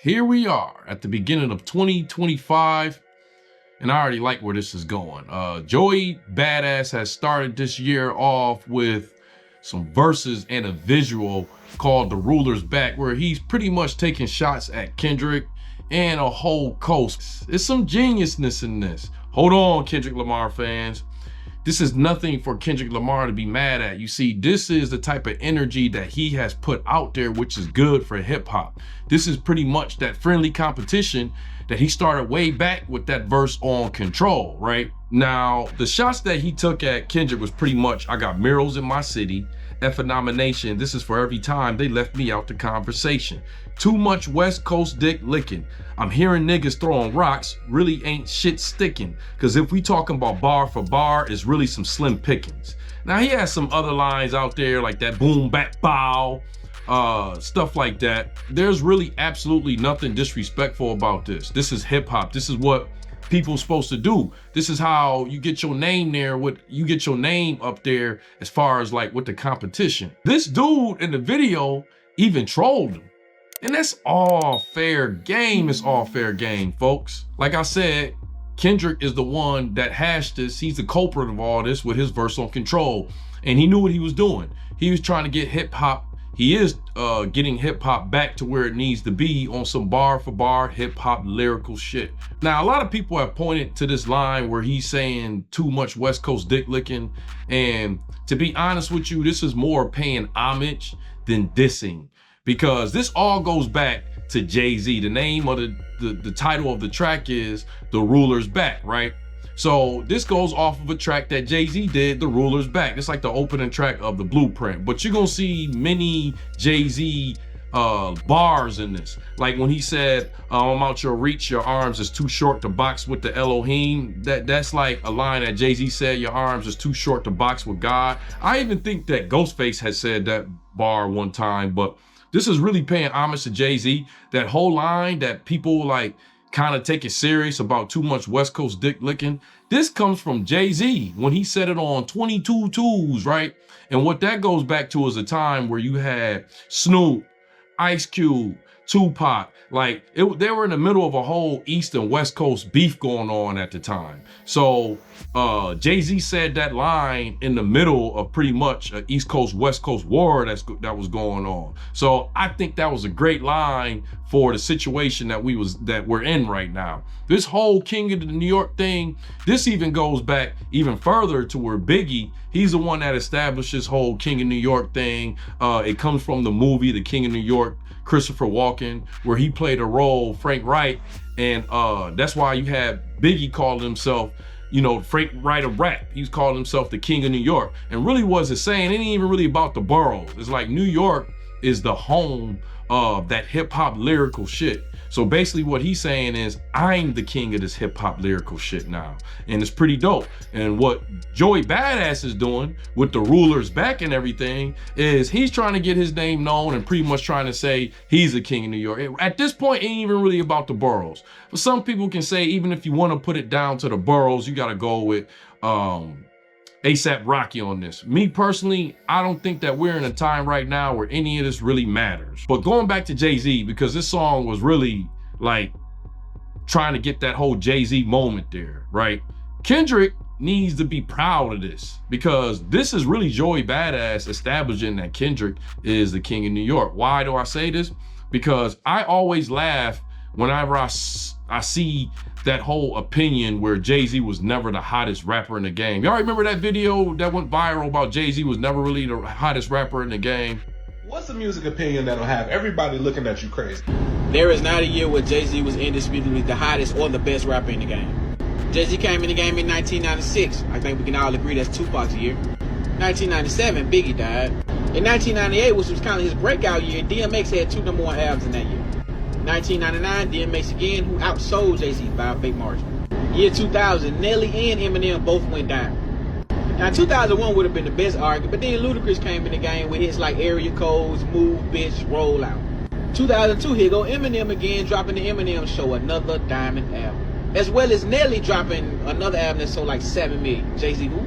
Here we are at the beginning of 2025, and I already like where this is going. Joey Badass has started this year off with some verses and a visual called The Ruler's Back, where he's pretty much taking shots at Kendrick and a whole coast. There's some geniusness in this. Hold on, Kendrick Lamar fans. This is nothing for Kendrick Lamar to be mad at. You see, this is the type of energy that he has put out there, which is good for hip hop. This is pretty much that friendly competition that he started way back with that verse on Control, right? Now, the shots that he took at Kendrick was pretty much, I got murals in my city, F a nomination, this is for every time they left me out the conversation. Too much West Coast dick licking. I'm hearing niggas throwing rocks, really ain't shit sticking. Cause if we talking about bar for bar, it's really some slim pickings. Now he has some other lines out there like that boom, bap, bow, stuff like that. There's really absolutely nothing disrespectful about this. This is hip hop. This is what people supposed to do. This is how you get your name there, you get your name up there as far as like with the competition. This dude in the video even trolled him. And that's all fair game. It's all fair game, folks. Like I said, Kendrick is the one that hashed this. He's the culprit of all this with his verse on Control. And he knew what he was doing. He was trying to get hip hop. He is getting hip hop back to where it needs to be on some bar for bar hip hop lyrical shit. Now, a lot of people have pointed to this line where he's saying too much West Coast dick licking. And to be honest with you, this is more paying homage than dissing, because this all goes back to Jay-Z. The name of the title of the track is The Ruler's Back, right? So this goes off of a track that Jay-Z did, The Ruler's Back. It's like the opening track of The Blueprint, but you're gonna see many Jay-Z bars in this. Like when he said, I'm out your reach, your arms is too short to box with the Elohim. That's like a line that Jay-Z said, your arms is too short to box with God. I even think that Ghostface had said that bar one time, but this is really paying homage to Jay-Z. That whole line that people like kind of take it serious about too much West Coast dick licking. This comes from Jay-Z when he said it on 22 Tools, right? And what that goes back to is a time where you had Snoop, Ice Cube, Tupac, like they were in the middle of a whole East and West Coast beef going on at the time. So Jay-Z said that line in the middle of pretty much an East Coast, West Coast war that was going on. So I think that was a great line for the situation that we're in right now. This whole King of the New York thing, this even goes back even further to where Biggie, he's the one that established this whole King of New York thing. It comes from the movie, The King of New York, Christopher Walken, where he played a role, Frank Wright. And that's why you had Biggie calling himself, you know, Frank Wright of rap. He's calling himself the King of New York. And really was it saying, it ain't even really about the boroughs. It's like New York is the home of that hip hop lyrical shit. So basically what he's saying is, I'm the king of this hip hop lyrical shit now. And it's pretty dope. And what Joey Badass is doing with The Ruler's Back and everything is he's trying to get his name known and pretty much trying to say he's the king of New York. At this point, it ain't even really about the boroughs. But some people can say, even if you want to put it down to the boroughs, you got to go with ASAP Rocky on this. Me personally, I don't think that we're in a time right now where any of this really matters. But going back to Jay-Z, because this song was really like trying to get that whole Jay-Z moment there, right? Kendrick needs to be proud of this, because this is really Joey Badass establishing that Kendrick is the king of New York. Why do I say this? Because I always laugh whenever I see that whole opinion where Jay-Z was never the hottest rapper in the game. Y'all remember that video that went viral about Jay-Z was never really the hottest rapper in the game? What's a music opinion that'll have everybody looking at you crazy? There is not a year where Jay-Z was indisputably the hottest or the best rapper in the game. Jay-Z came in the game in 1996. I think we can all agree that's Tupac's year. 1997, Biggie died. In 1998, which was kind of his breakout year, DMX had 2 #1 albums in that year. 1999, DMX again, who outsold Jay-Z by a big margin. Year 2000, Nelly and Eminem both went down. Now 2001 would have been the best argument, but then Ludacris came in the game with hits like Area Codes, Move, Bitch, Roll Out. 2002, here go Eminem again, dropping the Eminem Show, another diamond album. As well as Nelly dropping another album that sold like 7 million. Jay-Z who?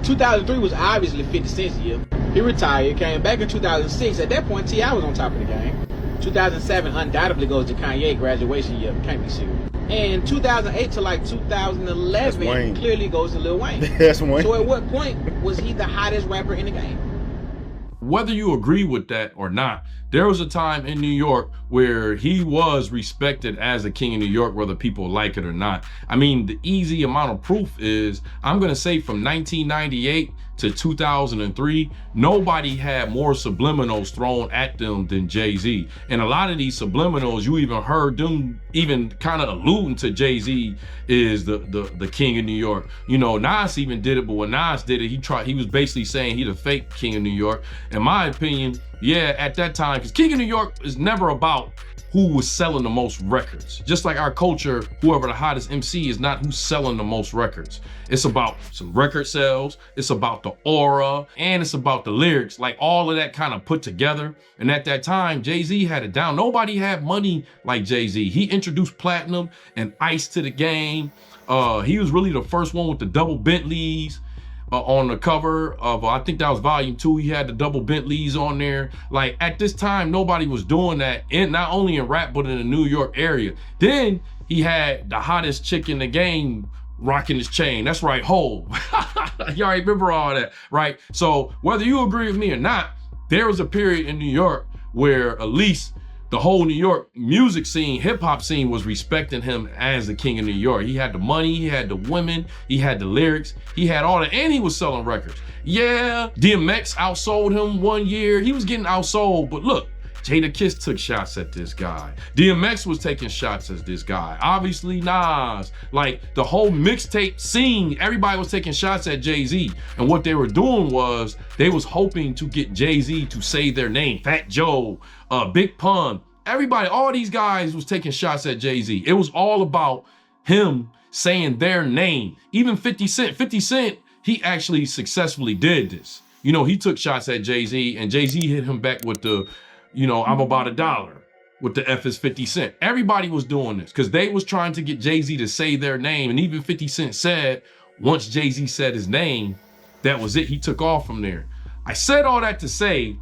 2003 was obviously 50 Cent's year. He retired, came back in 2006. At that point, T.I. was on top of the game. 2007 undoubtedly goes to Kanye graduation year. Can't be serious. And 2008 to like 2011 clearly goes to Lil Wayne. That's Wayne. So at what point was he the hottest rapper in the game? Whether you agree with that or not, there was a time in New York where he was respected as a king of New York, whether people like it or not. I mean, the easy amount of proof is, I'm gonna say from 1998 to 2003, nobody had more subliminals thrown at them than Jay-Z. And a lot of these subliminals, you even heard them even kind of alluding to Jay-Z is the king of New York. You know, Nas even did it, but when Nas did it, he was basically saying he the fake king of New York. In my opinion, yeah, at that time, because King of New York is never about who was selling the most records. Just like our culture, whoever the hottest MC is not who's selling the most records. It's about some record sales, it's about the aura, and it's about the lyrics, like all of that kind of put together. And at that time, Jay-Z had it down. Nobody had money like Jay-Z. He introduced platinum and ice to the game. He was really the first one with the double Bentleys. On the cover of, I think that was volume 2, he had the double Bentleys on there. Like at this time, nobody was doing that, not only in rap, but in the New York area. Then he had the hottest chick in the game rocking his chain. That's right, Hov. Y'all remember all that, right? So whether you agree with me or not, there was a period in New York where at least the whole New York music scene, hip hop scene was respecting him as the king of New York. He had the money, he had the women, he had the lyrics, he had all that, and he was selling records. Yeah, DMX outsold him one year. He was getting outsold, but look, Jadakiss took shots at this guy. DMX was taking shots at this guy. Obviously Nas, like the whole mixtape scene, everybody was taking shots at Jay-Z. And what they were doing was they was hoping to get Jay-Z to say their name. Fat Joe, Big Pun, everybody, all these guys was taking shots at Jay-Z. It was all about him saying their name. Even 50 Cent, he actually successfully did this. You know, he took shots at Jay-Z and Jay-Z hit him back with the, you know, I'm about $1 with the F is 50 Cent. Everybody was doing this because they was trying to get Jay-Z to say their name. And even 50 Cent said, once Jay-Z said his name, that was it. He took off from there. I said all that to say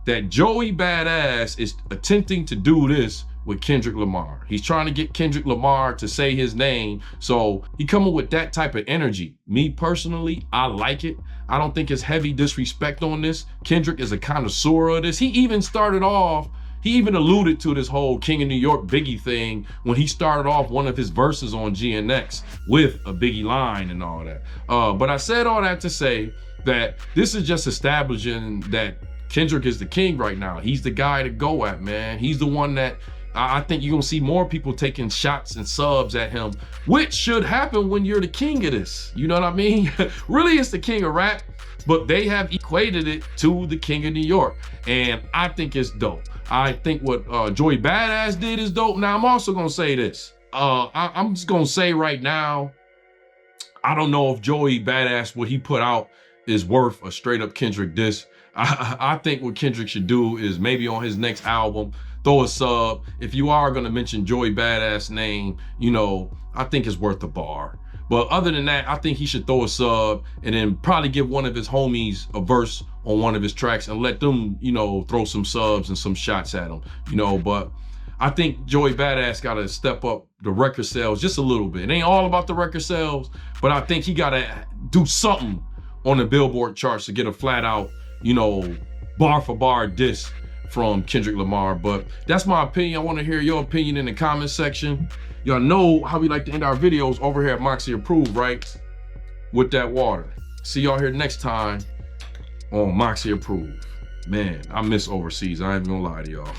that Joey Badass is attempting to do this with Kendrick Lamar. He's trying to get Kendrick Lamar to say his name. So he coming with that type of energy. Me personally, I like it. I don't think it's heavy disrespect on this. Kendrick is a connoisseur of this. He even started off, he even alluded to this whole King of New York Biggie thing when he started off one of his verses on GNX with a Biggie line and all that. But I said all that to say that this is just establishing that Kendrick is the king right now. He's the guy to go at, man. He's the one that I think you're gonna see more people taking shots and subs at him, which should happen when you're the king of this. You know what I mean? Really, it's the king of rap, but they have equated it to the king of New York. And I think it's dope. I think what Joey Badass did is dope. Now, I'm also gonna say this. I'm just gonna say right now, I don't know if Joey Badass, what he put out is worth a straight up Kendrick diss. I think what Kendrick should do is maybe on his next album, throw a sub. If you are gonna mention Joey Badass name, you know, I think it's worth a bar. But other than that, I think he should throw a sub and then probably give one of his homies a verse on one of his tracks and let them, you know, throw some subs and some shots at him, you know. But I think Joey Badass gotta step up the record sales just a little bit. It ain't all about the record sales, but I think he gotta do something on the Billboard charts to get a flat out, you know, bar for bar diss from Kendrick Lamar. But that's my opinion. I want to hear your opinion in the comment section. Y'all know how we like to end our videos over here at Moxy Approved, right? With that water. See y'all here next time on Moxy Approved. Man, I miss overseas. I ain't gonna lie to y'all.